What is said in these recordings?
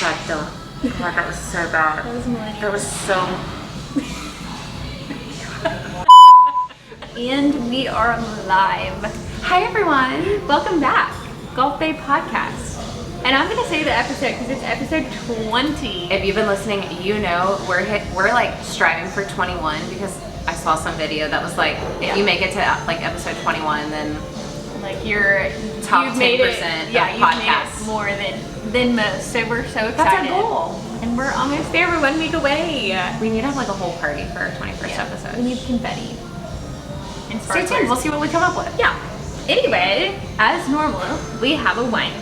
perfecto. Oh God, that was so bad. That was millennial. That was so... And we are live. Hi everyone. Welcome back. Golf Bay Podcast. And I'm going to say the episode because it's episode 20. If you've been listening, you know we're like striving for 21 because I saw some video that was like, if you make it to like episode 21, then like you're top you've 10% made it, of yeah, you've podcasts. made it more than most. So we're so excited. That's our goal. And we're almost there. We're 1 week away. We need to have like a whole party for our 21st episode. We need confetti. And stay tuned. We'll see what we come up with. Yeah. Anyway, as normal, we have a wine.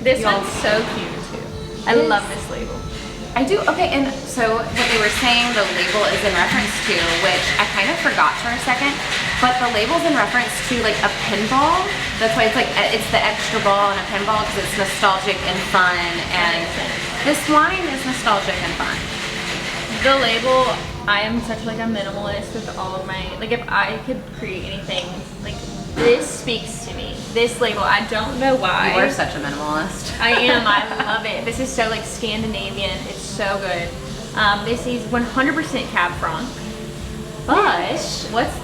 This one's so cute too. I love this label. I do. Okay, and so what they were saying the label is in reference to, which I kind of forgot for a second, but the label's in reference to like a pinball. That's why it's like, it's the extra ball and a pinball because it's nostalgic and fun, and this wine is nostalgic and fun. The label, I am such like a minimalist with all of my, like if I could create anything, like this speaks to me. This label, I don't know why. You are such a minimalist. I am, I love it. This is so like Scandinavian, it's so good. This is 100% Cab Franc. But what's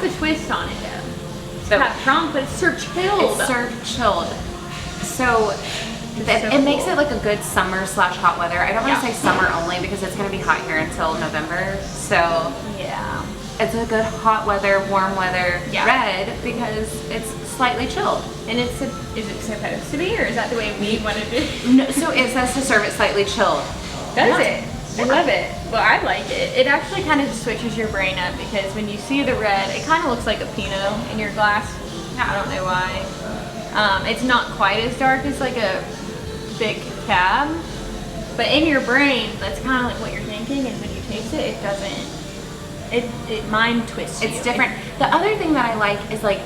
the twist on it though? It's Cab Franc, but it's served chilled. It's served chilled. So it makes it like a good summer / hot weather. I don't want to say summer only because it's going to be hot here until November. So yeah, it's a good hot weather, warm weather red because it's slightly chilled. And is it supposed to be, or is that the way we want to do? No, so it says to serve it slightly chilled. Does it? I love it. Well, I like it. It actually kind of just switches your brain up because when you see the red, it kind of looks like a Pinot in your glass. I don't know why. It's not quite as dark as like a big Cab, but in your brain, that's kind of like what you're thinking, and when you taste it, it doesn't. It mind twists you. It's different. The other thing that I like is like,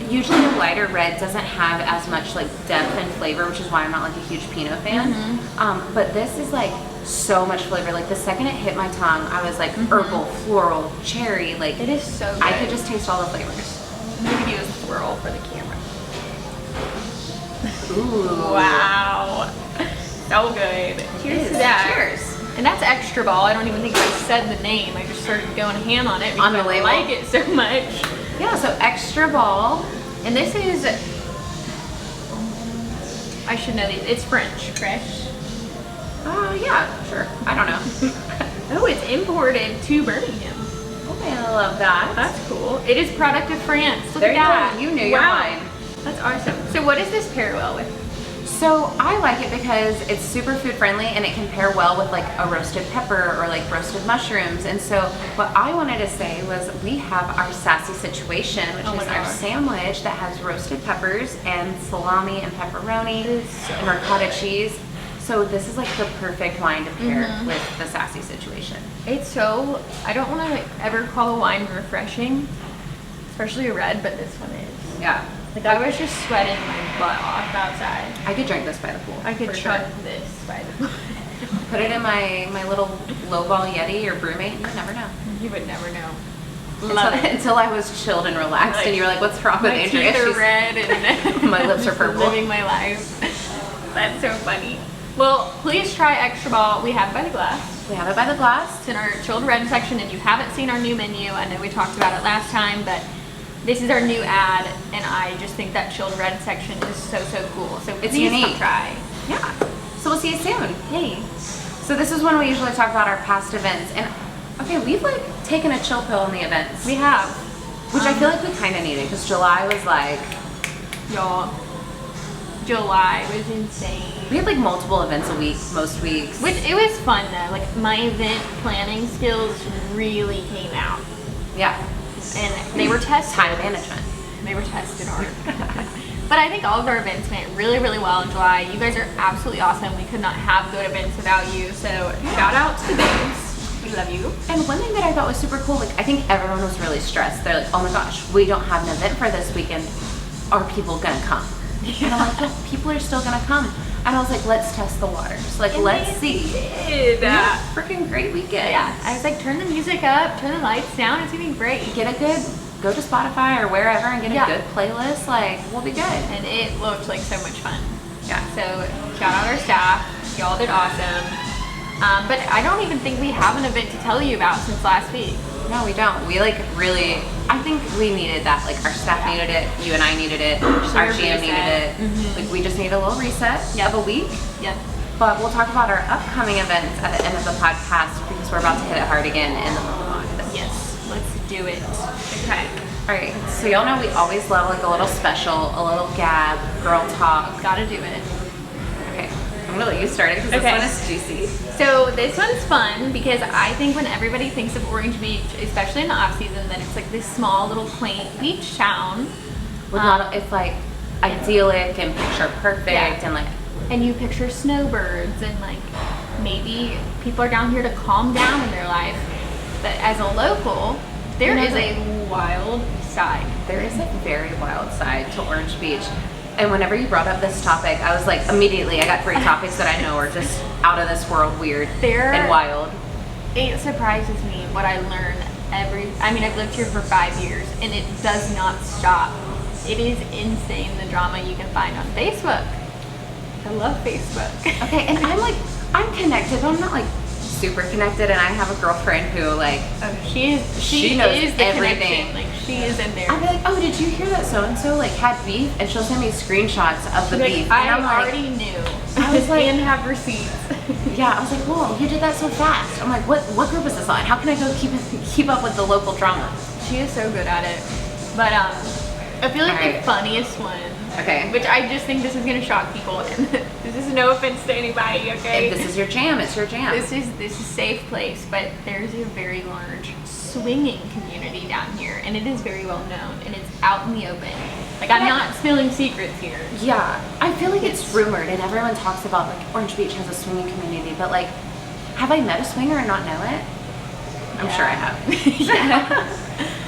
usually a lighter red doesn't have as much like depth and flavor, which is why I'm not like a huge Pinot fan. But this is like so much flavor. Like the second it hit my tongue, I was like herbal, floral, cherry. Like it is so good. I could just taste all the flavors. Maybe do a swirl for the camera. Ooh. Wow. So good. Cheers to that. Cheers. And that's extra ball. I don't even think I said the name. I just started going ham on it because on the label. I like it so much. Yeah, so extra ball. And this is, I should know these. It's French, fresh. Oh, yeah, sure. I don't know. Oh, it's imported to Birmingham. Oh, I love that. That's cool. It is product of France. Look there at that. You knew your wine. That's awesome. So what does this pair well with? So I like it because it's super food friendly and it can pair well with like a roasted pepper or like roasted mushrooms. And so what I wanted to say was we have our sassy situation, which is our sandwich that has roasted peppers and salami and pepperoni and ricotta cheese. So this is like the perfect wine to pair with the sassy situation. It's so, I don't want to like ever call a wine refreshing, especially a red, but this one is. Yeah. Like I was just sweating my butt off outside. I could drink this by the pool. I could chug this by the pool. Put it in my little lowball Yeti or brewmate. You would never know. You would never know. Until I was chilled and relaxed, like, and you were like, "What's wrong with Andrea?" My teeth are red and my lips are purple. Living my life. That's so funny. Well, please try Extra Ball. We have it by the glass. We have it by the glass. It's in our chilled red section, and you haven't seen our new menu. I know we talked about it last time, but this is our new ad, and I just think that chilled red section is so cool. So it's please unique. Come try. Yeah. So we'll see you soon. Yay. So this is when we usually talk about our past events, and okay, we've like taken a chill pill in the events. We have. Which I feel like we kind of needed because July was like, y'all. July was insane. We had like multiple events a week, most weeks. Which it was fun though. Like my event planning skills really came out. Yeah. And they were tested. Time management. They were tested hard. But I think all of our events went really well in July. You guys are absolutely awesome. We could not have good events without you. So shout out to the babes. We love you. And one thing that I thought was super cool, like I think everyone was really stressed. They're like, oh my gosh, we don't have an event for this weekend. Are people gonna come? And I'm like, no, people are still gonna come. And I was like, let's test the waters. Like, let's see. Did. Yeah, freaking great weekend. Yeah, I was like, turn the music up, turn the lights down. It's gonna be great. Get a good, go to Spotify or wherever and get a good playlist. Like, we'll be good. And it looked like so much fun. Yeah. So shout out our staff. Y'all did awesome. But I don't even think we have an event to tell you about since last week. No, we don't. We like really, I think we needed that. Like our staff needed it, you and I needed it, our GM needed it. Like we just need a little reset of a week. Yep. But we'll talk about our upcoming events at the end of the podcast because we're about to hit it hard again in the month of August. Yes, let's do it. Okay. All right, so y'all know we always love like a little special, a little gab, girl talk. Gotta do it. Okay, I'm gonna let you start it because this one is juicy. So this one's fun because I think when everybody thinks of Orange Beach, especially in the off season, then it's like this small little quaint beach town. With it's like idyllic and picture perfect and like. And you picture snowbirds and like maybe people are down here to calm down in their life. But as a local, there is a wild side. There is a very wild side to Orange Beach. And whenever you brought up this topic, I was like, immediately, I got 3 topics that I know are just out of this world, weird and wild. It surprises me what I learn I've lived here for 5 years and it does not stop. It is insane the drama you can find on Facebook. I love Facebook. Okay, and I'm connected, but I'm not like super connected, and I have a girlfriend who like she knows the everything. Like she is in there. I'll be like, oh, did you hear that so and so like had beef? And she'll send me screenshots of the beef. I and I'm already knew. I was like, and have receipts. Yeah, I was like, whoa, you did that so fast. I'm like, what group is this on? How can I go keep up with the local drama? She is so good at it. But I feel like the funniest one. Okay. Which I just think this is gonna shock people, and this is no offense to anybody. Okay. If this is your jam, it's your jam. This is a safe place, but there's a very large swinging community down here, and it is very well known, and it's out in the open. Like I'm not spilling secrets here. Yeah, I feel like it's rumored, and everyone talks about like Orange Beach has a swinging community, but like, have I met a swinger and not know it? I'm sure I have. Yeah.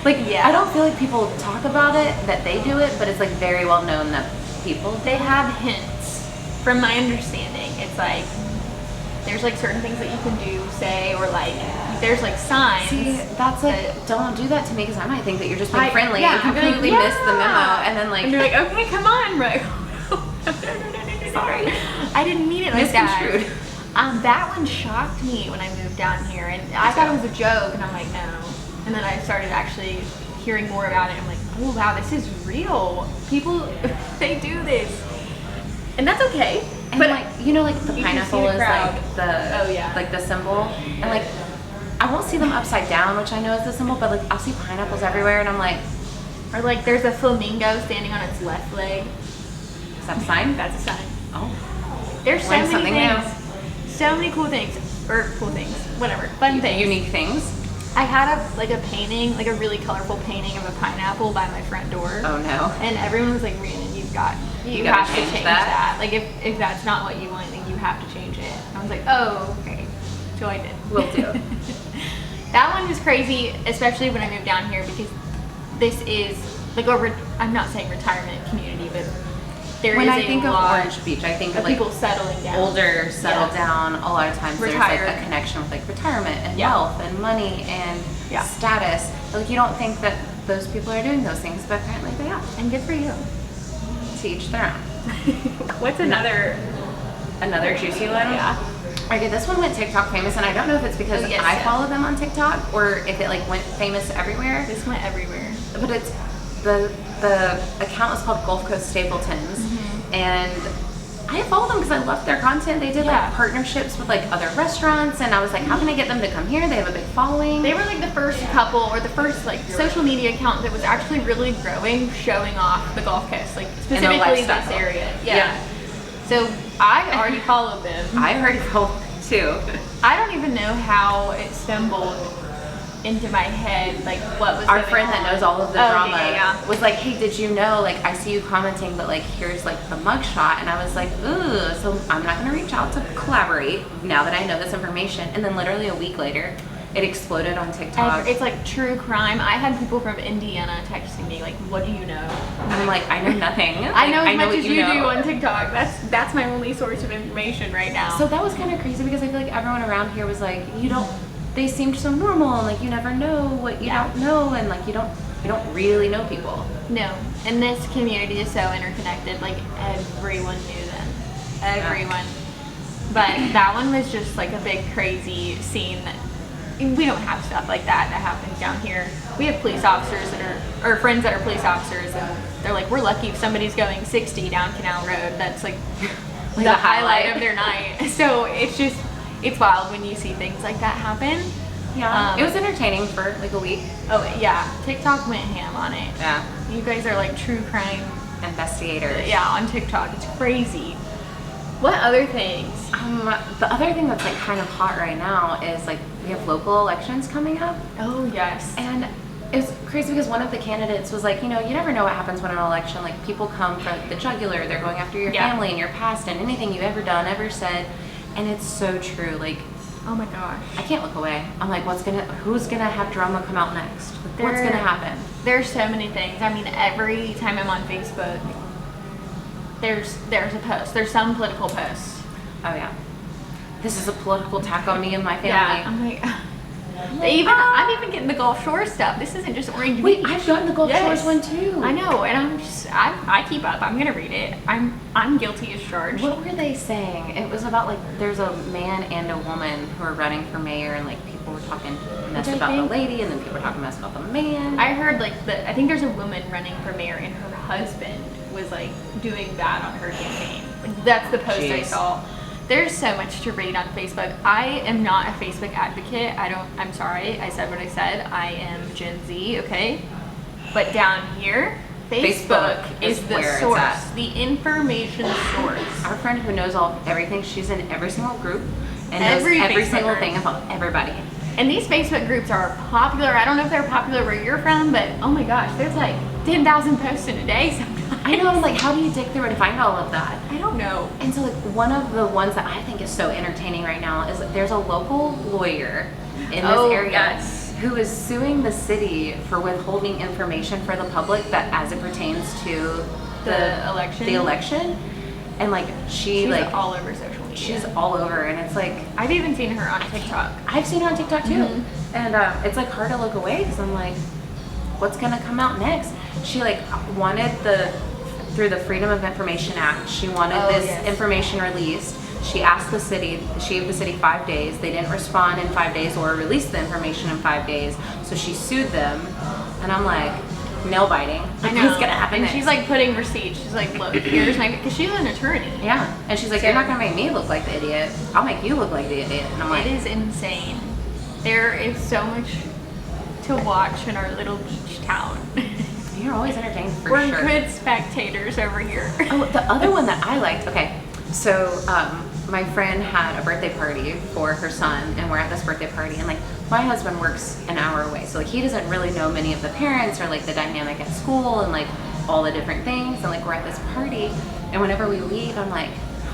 I don't feel like people talk about it, that they do it, but it's like very well known that people They have hints. From my understanding, it's like there's like certain things that you can do, say, or like there's like signs. See, that's like, don't do that to me because I might think that you're just being friendly and completely miss the memo, and then like. And you're like, okay, come on, right? Sorry, I didn't mean it like that. That one shocked me when I moved down here, and I thought it was a joke, and I'm like, no. And then I started actually hearing more about it. I'm like, oh wow, this is real. People, they do this, and that's okay. And but like, you know, like the pineapple is like the like the symbol, and like I won't see them upside down, which I know is the symbol, but like I'll see pineapples everywhere, and I'm like, or like there's a flamingo standing on its left leg. Is that a sign? That's a sign. Oh, there's so many things, so many cool things, whatever, fun things, unique things. I had a painting, like a really colorful painting of a pineapple by my front door. Oh no. And everyone was like, Rhiannon, you have to change that. Like if that's not what you want, then you have to change it. And I was like, oh, okay. So I did. Will do. That one was crazy, especially when I moved down here because this is like I'm not saying retirement community, but when I think of Orange Beach, I think of like people settling down. Older, settled down. A lot of times there's like a connection with like retirement and wealth and money and status. Like you don't think that those people are doing those things, but apparently they are. And good for you. To each their own. What's another juicy one? Yeah. Okay, this one went TikTok famous, and I don't know if it's because I follow them on TikTok or if it like went famous everywhere. This went everywhere. But it's the account is called Gulf Coast Stapletons, and I follow them because I loved their content. They did like partnerships with like other restaurants, and I was like, how can I get them to come here? They have a big following. They were like the first couple or the first like social media account that was actually really growing, showing off the Gulf Coast, like specifically this area. Yeah. So I already followed them. I already followed them too. I don't even know how it stumbled into my head, like what was our friend that knows all of the drama was like, hey, did you know, like I see you commenting, but like here's like the mugshot, and I was like, ooh, so I'm not gonna reach out to collaborate now that I know this information. And then literally a week later it exploded on TikTok. It's like true crime. I had people from Indiana texting me like, what do you know? I'm like, I know nothing. I know as much as you do on TikTok. That's my only source of information right now. So that was kind of crazy because I feel like everyone around here was like, they seemed so normal, and like you never know what you don't know, and like you don't really know people. No, and this community is so interconnected. Like everyone knew them. Everyone. But that one was just like a big crazy scene. We don't have stuff like that happens down here. We have police officers or friends that are police officers, and they're like, we're lucky if somebody's going 60 down Canal Road. That's like the highlight of their night. So it's wild when you see things like that happen. Yeah, it was entertaining for like a week. Oh yeah, TikTok went ham on it. Yeah, you guys are like true crime investigators. Yeah, on TikTok, it's crazy. What other things? The other thing that's like kind of hot right now is like we have local elections coming up. Oh yes. And it was crazy because one of the candidates was like, you never know what happens when an election, like people come for the jugular, they're going after your family and your past and anything you've ever done, ever said. And it's so true. Like, oh my gosh. I can't look away. I'm like, who's gonna have drama come out next? What's gonna happen? There's so many things. I mean, every time I'm on Facebook, there's a post. There's some political post. Oh yeah. This is a political attack on me and my family. Yeah, I'm like, I'm even getting the Gulf Shore stuff. This isn't just Orange Beach. Wait, I've gotten the Gulf Shores one too. I know, and I keep up. I'm gonna read it. I'm guilty as charged. What were they saying? It was about like there's a man and a woman who are running for mayor, and like people were talking mess about the lady, and then people were talking mess about the man. I heard like I think there's a woman running for mayor, and her husband was like doing bad on her campaign. That's the post I saw. There's so much to read on Facebook. I am not a Facebook advocate. I'm sorry. I said what I said. I am Gen Z, okay? But down here, Facebook is the source, the information source. Our friend who knows everything, she's in every single group and knows every single thing about everybody. And these Facebook groups are popular. I don't know if they're popular where you're from, but oh my gosh, there's like 10,000 posts in a day sometimes. I know, I'm like, how do you dig through and find all of that? I don't know. And so like one of the ones that I think is so entertaining right now is that there's a local lawyer in this area who is suing the city for withholding information for the public that as it pertains to the election. And like she's like all over social media. She's all over, and it's like I've even seen her on TikTok. I've seen her on TikTok too. Mm-hmm. And it's like hard to look away because I'm like, what's gonna come out next? She like wanted through the Freedom of Information Act, she wanted this information released. She asked the city, she gave the city 5 days. They didn't respond in 5 days or release the information in 5 days. So she sued them, and I'm like, nail biting. I know. What's gonna happen and next? she's like putting receipts. She's like, look, here's my, because she's an attorney. Yeah, and she's like, you're not gonna make me look like the idiot. I'll make you look like the idiot. And I'm like, it is insane. There is so much to watch in our little beach town. You're always entertained for We're sure. good spectators over here. Oh, the other one that I liked, okay, so my friend had a birthday party for her son, and we're at this birthday party, and like my husband works an hour away, so like he doesn't really know many of the parents or like the dynamic at school and like all the different things, and like we're at this party, and whenever we leave, I'm like,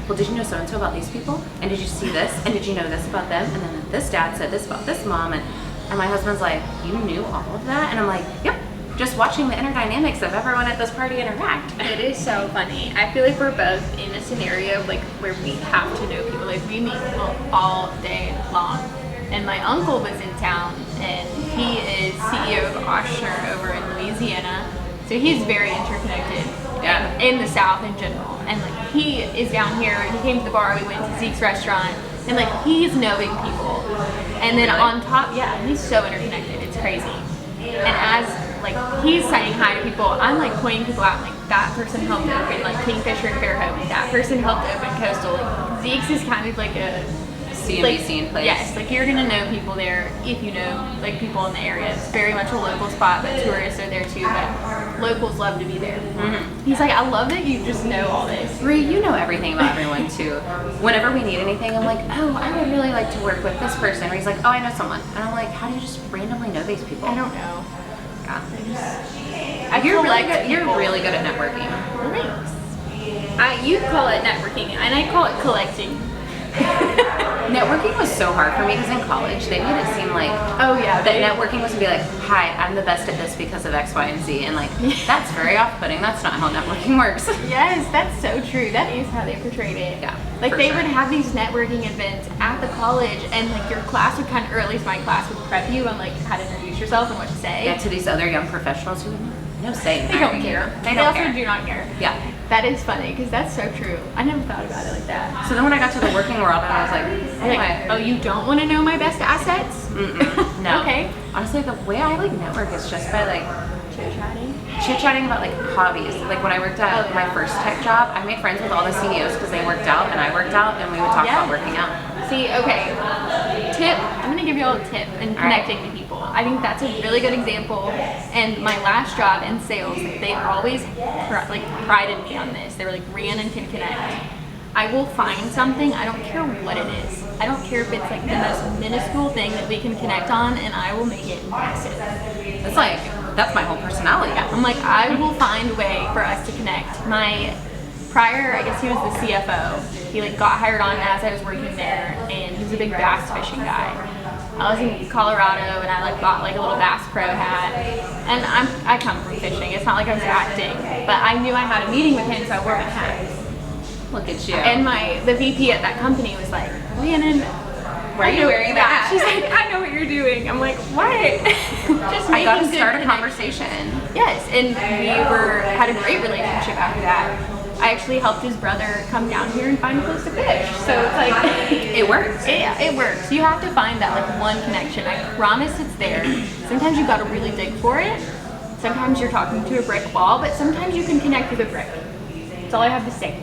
well, did you know so-and-so about these people? And did you see this? And did you know this about them? And then this dad said this about this mom, and my husband's like, you knew all of that? And I'm like, yep. Just watching the inner dynamics of everyone at this party interact. It is so funny. I feel like we're both in a scenario like where we have to know people. Like we meet people all day long. And my uncle was in town, and he is CEO of Oshner over in Louisiana. So he's very interconnected in the South in general. And like he is down here. He came to the bar. We went to Zeke's restaurant, and like he's knowing people. And then on top, he's so interconnected. It's crazy. And as like he's saying hi to people, I'm like pointing people out, like that person helped open like Kingfisher and Fairhope, that person helped open Coastal. Like Zeke's is kind of like a CNBC scene place. Yes, like you're gonna know people there if you know like people in the area. It's very much a local spot, but tourists are there too. But locals love to be there. Mm-hmm. He's like, I love that you just know all this. Bree, you know everything about everyone too. Whenever we need anything, I'm like, oh, I would really like to work with this person. Or he's like, oh, I know someone. And I'm like, how do you just randomly know these people? I don't know. You're really good at networking. Thanks. You call it networking, and I call it collecting. Networking was so hard for me because in college they made it seem like that networking was to be like, hi, I'm the best at this because of X, Y, and Z, and like that's very off-putting. That's not how networking works. Yes, that's so true. That is how they portrayed it. Yeah, like they would have these networking events at the college, and like your class would or at least my class would prep you on like how to introduce yourself and what to say. Yeah, to these other young professionals who have no say in They don't care. They also do not care. Yeah. That is funny because that's so true. I never thought about it like that. So then when I got to the working world, and I was like, Like, oh, you don't want to know my best assets? no. Okay. Honestly, the way I like network is just by like Chit-chatting about like hobbies. Like when I worked at my first tech job, I made friends with all the CEOs because they worked out and I worked out, and we would talk about working out. See, okay. Tip. I'm gonna give you all a tip in connecting to people. I think that's a really good example. And my last job in sales, they always prided me on this. They were like, Rhiannon can connect. I will find something. I don't care what it is. I don't care if it's like the most minuscule thing that we can connect on, and I will make it massive. It's like, that's my whole personality. Yeah, I'm like, I will find a way for us to connect. My prior, I guess he was the CFO. He like got hired on as I was working there, and he was a big bass fishing guy. I was in Colorado, and I like bought like a little Bass Pro hat, and I come from fishing. It's not like I was acting, but I knew I had a meeting with him, so I wore my hat. Look at you. And the VP at that company was like, Rhiannon, why are you wearing that? She's like, I know what you're doing. I'm like, what? Just I gotta making good start a connection. conversation. Yes, and we had a great relationship after that. I actually helped his brother come down here and find a place to fish. So it's like It works. it works. You have to find that like one connection. I promise it's there. Sometimes you gotta really dig for it. Sometimes you're talking to a brick wall, but sometimes you can connect with a brick. That's all I have to say.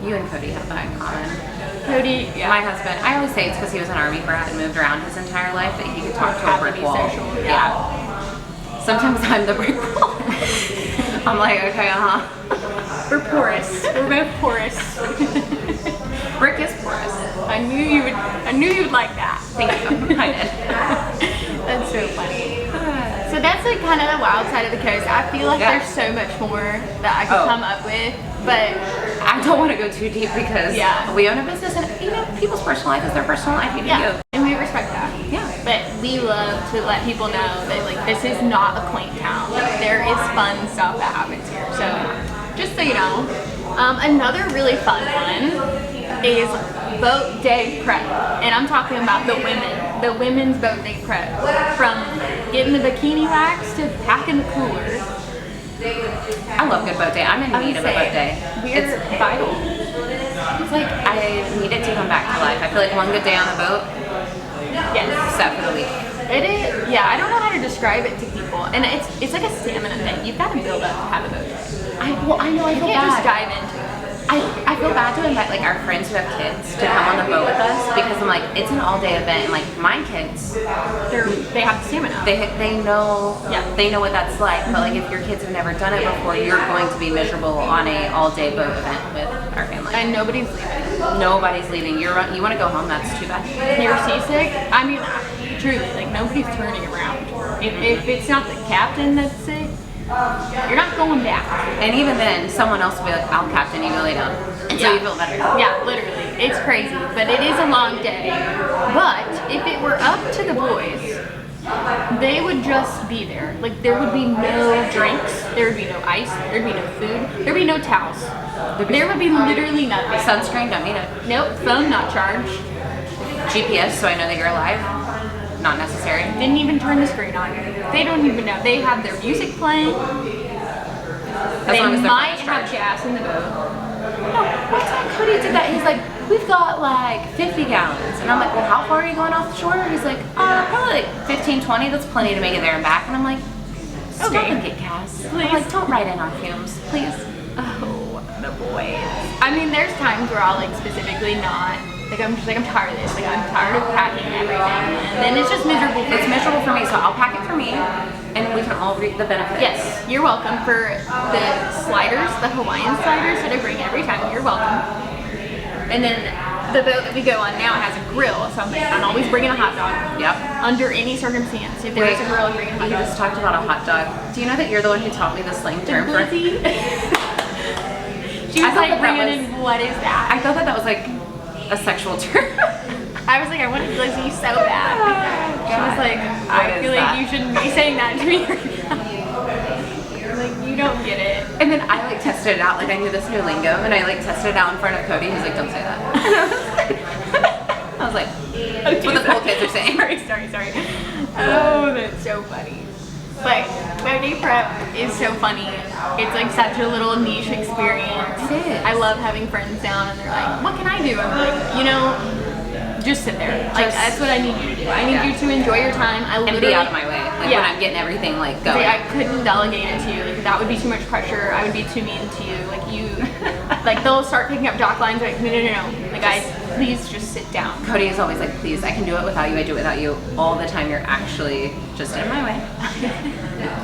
You and Cody have that in common. Cody, yeah. My husband, I always say it's because he was an Army brat and moved around his entire life that he could talk to a Have to brick be wall. social, yeah. Sometimes I'm the brick wall. I'm like, okay, We're porous. We're both porous. Brick is porous. I knew you would like that. Thank you. I did. That's so funny. So that's like kind of the wild side of the coast. I feel like there's so much more that I could come up with, but I don't want to go too deep because we own a business, and you know, people's personal life is their personal life. You do you. And we respect that. Yeah. But we love to let people know that like this is not a quaint town. Like there is fun stuff that happens here. So just so you know, another really fun one is boat day prep, and I'm talking about the women's boat day prep, from getting the bikini wax to packing the cooler. I love good boat day. I'm in need of a boat day. We're vital. It's like I need it to come back to life. I feel like one good day on the boat, set for the week. It is, yeah. I don't know how to describe it to people, and it's like a stamina thing. You've got to build up to have a boat day. I know. I feel You can't just bad. dive into it. I feel bad to invite like our friends who have kids to come on the boat with us, because I'm like, it's an all day event, and like my kids, They have the stamina. they know they know what that's like. But like if your kids have never done it before, you're going to be miserable on a all day boat event with our family. And nobody's leaving. Nobody's leaving. You want to go home? That's too bad. You're seasick. I mean, truly, like nobody's turning around. If it's not the captain that's sick, you're not going back. And even then, someone else will be like, I'll captain you, lay down. And so you feel better. Yeah, literally. It's crazy. But it is a long day. But if it were up to the boys, they would just be there. Like, there would be no drinks. There would be no ice. There would be no food. There would be no towels. There would be literally nothing. Sunscreen, don't need it. Nope. Phone not charged. GPS, so I know that you're alive. Not necessary. Didn't even turn the screen on. They don't even know. They have their music playing. They long as their might phone is have charged. gas in the boat. No, one time Cody did that. He's like, we've got like 50 gallons. And I'm like, well, how far are you going off the shore? He's like, probably like 15, 20. That's plenty to make it there and back. And I'm like, stop and get gas. I'm like, don't ride in our fumes, please. Oh, the boys. I mean, there's times where I'll like specifically not. Like I'm just like, I'm tired of this. Like I'm tired of packing everything. And then it's just miserable. It's miserable for me, so I'll pack it for me, and we can all reap the benefits. Yes, you're welcome for the sliders, the Hawaiian sliders that I bring every time. You're welcome. And then the boat that we go on now has a grill, so I'm always bringing a hot dog. Yep. Under any circumstance, if there's a grill, I'm bringing a hot You dog. just talked about a hot dog. Do you know that you're the one who taught me the slang term for? Glizzy. She was like, Rhiannon, what is that? I thought that was like a sexual term. I was like, I want a glizzy so bad. She was like, I feel like you shouldn't be saying that to me. Like, you don't get it. And then I like tested it out, like I knew this new lingo, and I like tested it out in front of Cody. He's like, don't say that. I was like, what the cool kids are saying. Sorry. Oh, that's so funny. But boat day prep is so funny. It's like such a little niche experience. It is. I love having friends down and they're like, what can I do? I'm like, you know, just sit there. Like, that's what I need you to do. I need you to enjoy your time. I And literally, be out of my way. Like when I'm getting everything like going. I couldn't delegate it to you. Like, that would be too much pressure. I would be too mean to you. Like you, like they'll start picking up dock lines. Like no. Like guys, please just sit down. Cody is always like, please, I can do it without you. I do it without you all the time. You're actually just in my way.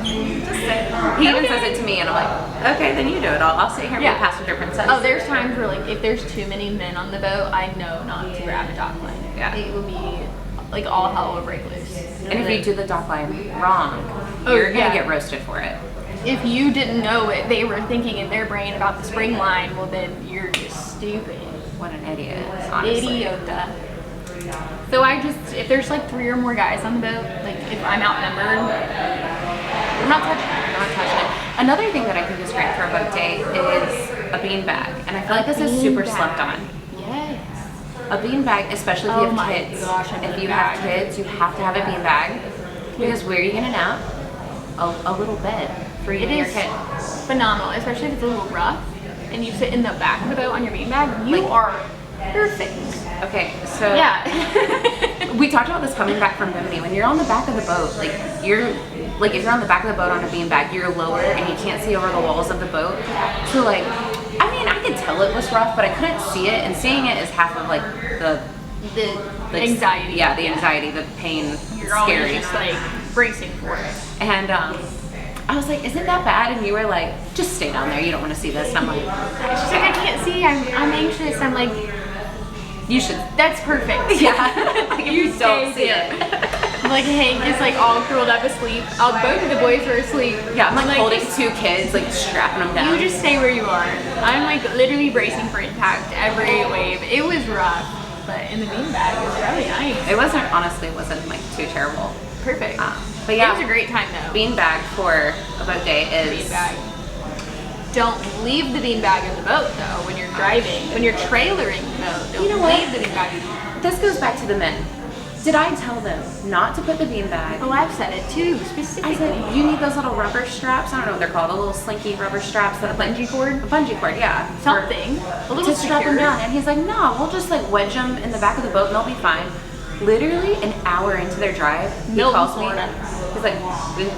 Just sit. He even says it to me, and I'm like, okay, then you do it. I'll sit here and be a passenger princess. Oh, there's times where like if there's too many men on the boat, I know not to grab a dock line. Yeah. It will be like all hell will break loose. And if you do the dock line wrong, you're gonna get roasted for it. If you didn't know what they were thinking in their brain about the spring line, well then you're just stupid. What an idiot, honestly. Idiota. So if there's like 3 or more guys on the boat, like if I'm outnumbered, I'm not touching it. I'm not touching it. Another thing that I think is great for a boat day is a bean bag. And I feel like this is super slept on. Yes. A bean bag, especially if you have kids. Gosh, if you have kids, you have to have a bean bag. Because where are you gonna nap? A little bed for you and your kid. Phenomenal, especially if it's a little rough and you sit in the back of the boat on your bean bag. You are perfect. Okay, so yeah. we talked about this coming back from Bimini. When you're on the back of the boat, like if you're on the back of the boat on a bean bag, you're lower and you can't see over the walls of the boat. So like, I mean, I could tell it was rough, but I couldn't see it, and seeing it is half of like the anxiety. Yeah, the anxiety, the pain. You're scary. always just like bracing for it. And I was like, is it that bad? And you were like, just stay down there. You don't want to see this. And I'm like, she's like, I can't see. I'm anxious. I'm like, you should. That's perfect. Yeah. Like, you don't see it. Like Hank is like all curled up asleep. Both of the boys are asleep. Yeah, I'm like holding 2 kids, like strapping them down. You just stay where you are. I'm like literally bracing for impact every wave. It was rough, but in the beanbag it was really nice. It wasn't like too terrible. Perfect. But yeah, it was a great time though. Beanbag for a boat day is beanbag. Don't leave the beanbag in the boat though when you're driving. When you're trailering the boat, don't leave the beanbag. This goes back to the men. Did I tell them not to put the beanbag? Oh, I've said it too, specifically. I said, you need those little rubber straps. I don't know what they're called. The little slinky rubber straps. That bungee cord? A bungee cord, yeah. Something. A little to strap them down. And he's like, no, we'll just like wedge them in the back of the boat and they'll be fine. Literally an hour into their drive, he calls me. He's like,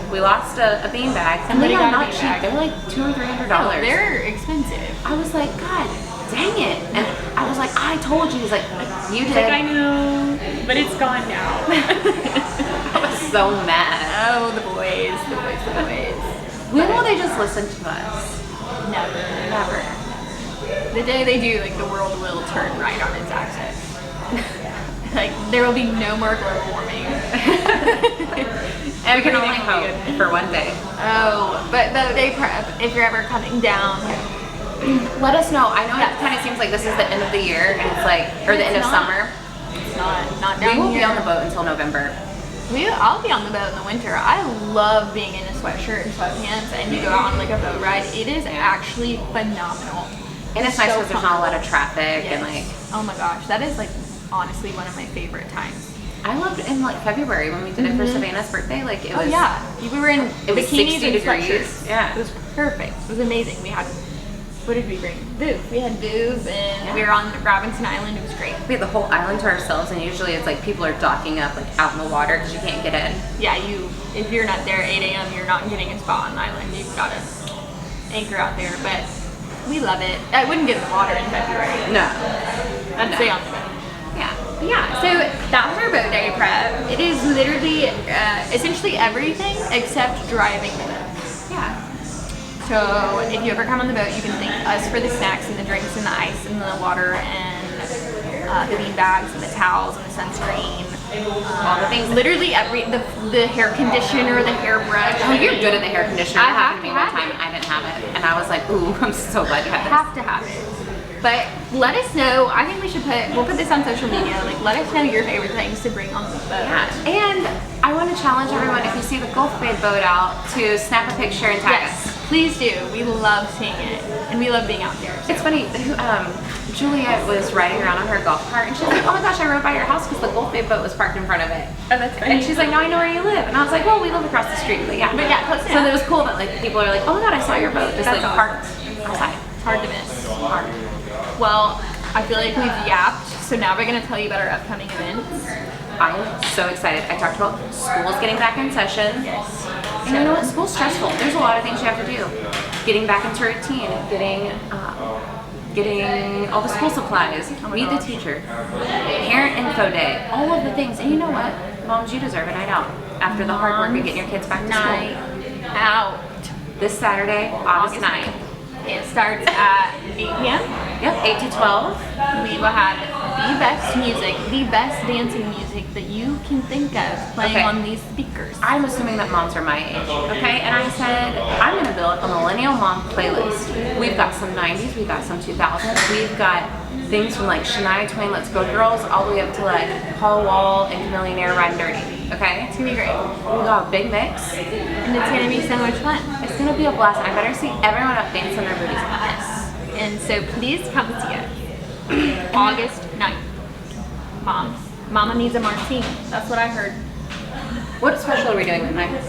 we lost a beanbag. And they are not cheap. They're like $200 or $300. No, they're expensive. I was like, God dang it. And I was like, I told you. He's like, you did. Like, I know, but it's gone now. I was so mad. Oh, the boys. When will they just listen to us? Never. The day they do, like the world will turn right on its axis. Like there will be no more global warming. We can only hope for one day. Oh, but the day prep, if you're ever coming down, let us know. I know it kind of seems like this is the end of the year, and it's like, or the end of summer. It's not down We won't here. be on the boat until November. I'll be on the boat in the winter. I love being in a sweatshirt and sweatpants and you go out on like a boat ride. It is actually phenomenal. And it's nice because there's not a lot of traffic and like. Oh my gosh, that is like honestly one of my favorite times. I loved in like February when we did it for Savannah's birthday. Like it was. Oh yeah, we were in bikinis and degrees. sweatshirts. Yeah, it was perfect. It was amazing. We had, what did we bring? Booth. We had booth and we were on Robinson Island. It was great. We had the whole island to ourselves, and usually it's like people are docking up like out in the water because you can't get in. Yeah, if you're not there at 8 a.m., you're not getting a spot on the island. You've got to anchor out there, but we love it. I wouldn't get in the water in February. No. I'd stay on the boat. Yeah, so that was our boat day prep. It is literally essentially everything except driving the boat. Yeah. So if you ever come on the boat, you can thank us for the snacks and the drinks and the ice and the water and the bean bags and the towels and the sunscreen. All the things. Literally the hair conditioner, the hairbrush. Oh, you're good at the hair conditioner. I It happened to me one have to time. have it. I didn't have it, and I was like, ooh, I'm so glad you had this. Have to have it. But let us know. I think we'll put this on social media. Like, let us know your favorite things to bring on the boat. Yeah. And I want to challenge everyone, if you see the Gulf Bay boat out, to snap a picture and tag us. Yes, please do. We love seeing it. and we love being out there. So. It's funny, Juliet was riding around on her golf cart and she's like, oh my gosh, I rode by your house because the Gulf Bay boat was parked in front of it. Oh, that's great. And she's like, now I know where you live. And I was like, well, we live across the street. But yeah, close so enough. it was cool that like people are like, oh my god, I saw your boat just That's like parked outside. It's hard to miss. Hard. Well, I feel like we've yapped, so now we're going to tell you about our upcoming events. I'm so excited. I talked about schools getting back in session. Yes. And you know what? School's stressful. There's a lot of things you have to do. Getting back into routine, getting all the school supplies, meet the teacher, parent info day, all of the things. And you know what? Moms, you deserve a night out after the hard work of getting your kids back to Night school. out. This Saturday, August 9th. It starts at 8 p.m. Yep, 8 to 12. We will have the best music, the best dancing music that you can think of playing Okay. on these speakers. I'm assuming that moms are my age, okay? And I said, I'm gonna build a millennial mom playlist. We've got some 90s, we've got some 2000s, we've got things from like Shania Twain, Let's Go Girls, all the way up to like Paul Wall and Chameleonaire, Riding Dirty, okay? It's gonna be great. We got a big mix. And it's gonna be so much fun. It's gonna be a blast. I better see everyone up dancing their booties. Yes. And so please come see us. August 9th. Moms. Mama needs a martini. That's what I heard. What special are we doing tonight?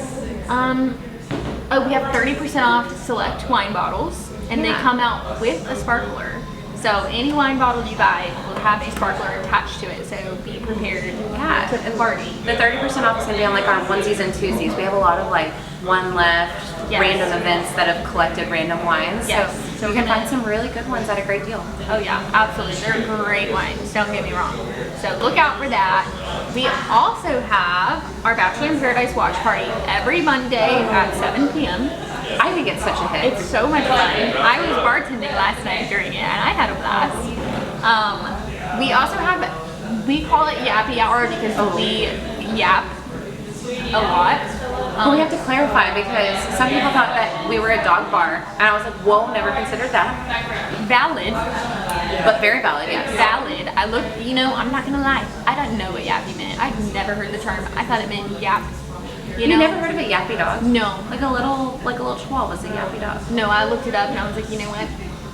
We have 30% off select wine bottles, and they Yeah. come out with a sparkler. So any wine bottle you buy will have a sparkler attached to it. So be prepared Yeah, to party. The 30% off is going to be on like our onesies and twosies. We have a lot of like one left Yes. random events that have collected random wines. Yes. So So you we're can gonna- find some really good ones at a great deal. Oh yeah, absolutely. They're great wines, don't get me wrong. So look out for that. We also have our Bachelor in Paradise watch party every Monday at 7 p.m. I think it's such a hit. It's so much fun. I was bartending last night during it and I had a blast. We also have, we call it Yappy Hour because we yap a lot. But we have to clarify because some people thought that we were a dog bar, and I was like, whoa, never considered that. Valid. But very valid, yes. Valid. I looked, I'm not gonna lie. I didn't know what yappy meant. I'd never heard the term. I thought it meant yap. You never heard of a yappy dog? No. Like a little chihuahua was a yappy dog. No, I looked it up and I was like, you know what?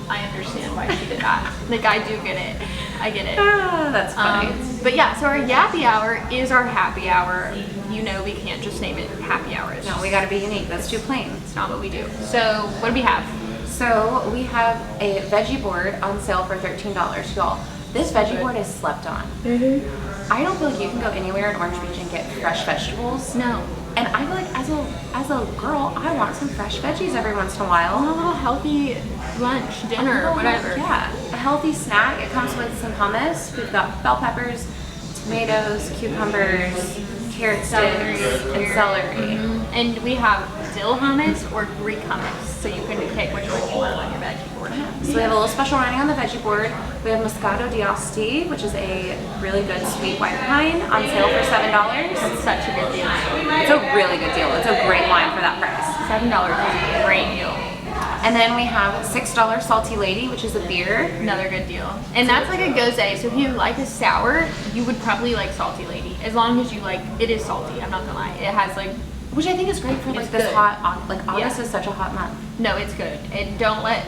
I understand why she did that. Like, I do get it. I get it. Ah, that's funny. But yeah, so our yappy hour is our happy hour. We can't just name it happy hours. No, we gotta be unique. That's too plain. It's not what we do. So, what do we have? So we have a veggie board on sale for $13, y'all. This veggie board is slept on. I don't feel like you can go anywhere in Orange Beach and get fresh vegetables. No. And I feel like as a girl, I want some fresh veggies every once in a while. A little healthy lunch, dinner, whatever. Yeah, a healthy snack. It comes with some hummus. We've got bell peppers, tomatoes, cucumbers, carrot sticks, and celery. And we have dill hummus or Greek hummus, so you can pick which one you want on your veggie board. So we have a little special running on the veggie board. We have Moscato d'Asti, which is a really good sweet white wine on sale for $7. It's such a good deal. It's a really good deal. It's a great wine for that price. $7 is a great deal. And then we have $6 Salty Lady, which is a beer. Another good deal. And that's like a gose. So if you like a sour, you would probably like Salty Lady. As long as you like, it is salty, I'm not gonna lie. It has like, Which I think is great for like It's this good. hot, like August Yeah. is such a hot month. no, it's good. And don't let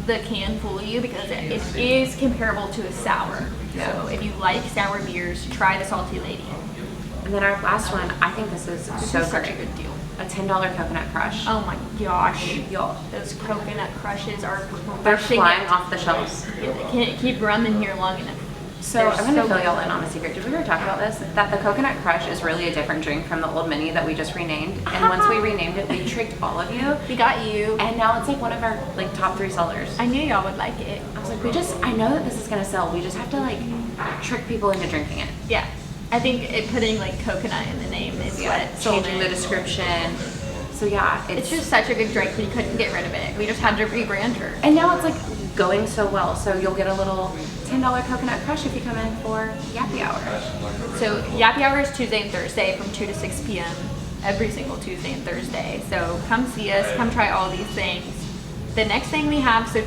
the can fool you because it is comparable to a sour. Yeah. So if you like sour beers, try the Salty Lady. And then our last one, I think this is This so is such a great. good deal. A $10 coconut crush. Oh my gosh. Y'all, Those coconut crushes are they're crushing flying it. off the shelves. Can't keep rum in here long enough. So They're I'm gonna so fill good. y'all in on a secret. Did we ever talk about this? That the coconut crush is really a different drink from the old mini that we just renamed. And once we renamed it, we tricked all of you. We got you. And now it's like one of our like top 3 sellers. I knew y'all would like it. I was like, I know that this is gonna sell. We just have to like trick people into drinking it. Yeah. I think putting like coconut in the name is what sold changing the it. description. So yeah, It's just such a good drink. We couldn't get rid of it. We just had to rebrand her. and now it's like going so well. So you'll get a little $10 coconut crush if you come in for Yappy Hour. So Yappy Hour is Tuesday and Thursday from 2 to 6 p.m. every single Tuesday and Thursday. So come see us. Come try all these things. The next thing we have, so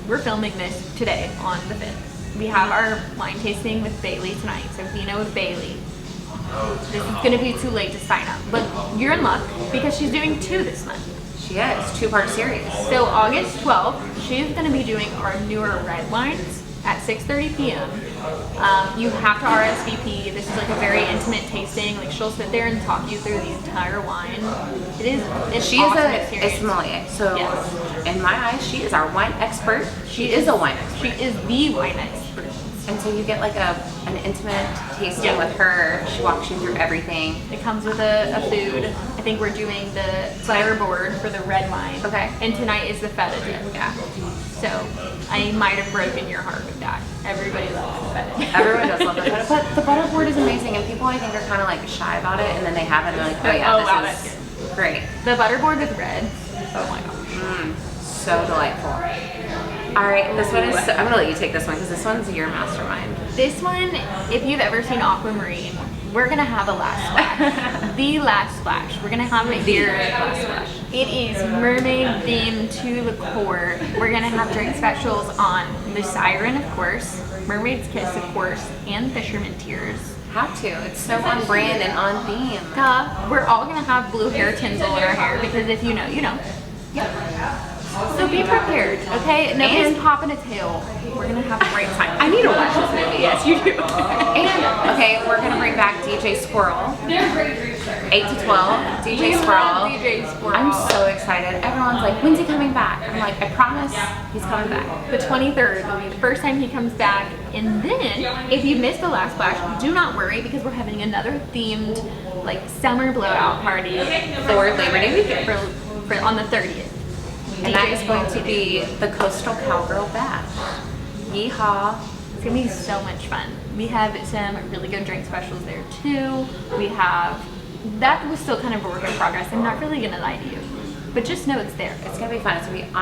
we're filming this today on the 5th. We have our wine tasting with Baylee tonight. So Vino with Baylee. This is going to be too late to sign up, but you're in luck because she's doing 2 this month. She She is. 2-part series. So August 12th, she's going to be doing our newer red wines at 6:30 p.m. You have to RSVP. This is like a very intimate tasting. Like she'll sit there and talk you through the entire wine. It's She awesome is a experience. sommelier. So Yes. in my eyes, she is our wine expert. She is a wine expert. She is the wine expert. And so you get like an intimate tasting Yeah. with her. She walks you through everything. It comes with a food. I think we're doing the platter board for the red wine. Okay. And tonight is the feta dip. Yeah. So I might have broken your heart with that. Everybody loves the feta dip. Everyone does love the butter, but the butter board is amazing, and people I think are kind of like shy about it, and then they have it, and they're like, oh yeah, Oh, wow, this is great. The butter board with red. Oh my gosh. So delightful. All right, this one is. I'm gonna let you take this one because this one's your mastermind. This one, if you've ever seen Aquamarine, we're gonna have a last splash. The last splash. We're gonna have it here. Last splash. It is mermaid themed to the core. We're gonna have drink specials on the Siren, of course, Mermaid's Kiss, of course, and Fisherman Tears. Have to. It's so on brand and on theme. We're all gonna have blue hair tinsel in our hair because if you know, you know. So be prepared, okay? Nobody's And- popping a tail. We're gonna have a great time. I need to watch this movie. Yes, you do. And okay, we're gonna bring back DJ Squirrel. 8 to 12. DJ We Squirrel. love DJ Squirrel. I'm so excited. Everyone's like, when's he coming back? I'm like, I promise he's coming back. The 23rd will be the first time he comes back. And then, if you missed the last splash, do not worry because we're having another themed, like, summer blowout party For Labor Day weekend. for on the 30th. And that is going to be the Coastal Cowgirl Bash. Yeehaw. It's gonna be so much fun. We have some really good drink specials there too. We have, that was still kind of a work in progress. I'm not really gonna lie to you, but just know it's there. It's gonna be fun. It's gonna be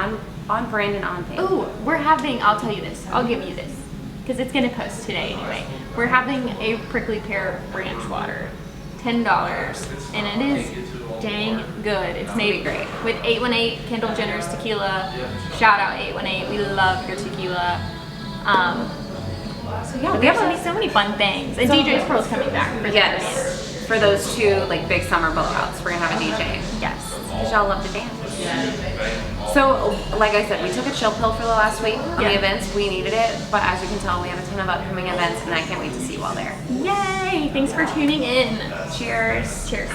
on brand and on theme. Ooh, we're having, I'll tell you this, I'll give you this, because it's gonna post today anyway. We're having a prickly pear branch water, $10, and it is dang good. It's made great. with 818 Kendall Jenner's tequila. Shout out 818, we love your tequila. So yeah, We have so many fun things, and DJ Squirrel's coming back for the 30th. Yes, for those two like big summer blowouts, we're gonna have a DJ. Yes. Because y'all love to dance. So, like I said, we took a chill pill for the last week on the events. We needed it, but as you can tell, we have a ton of upcoming events, and I can't wait to see you all there. Yay! Thanks for tuning in. Cheers. Cheers.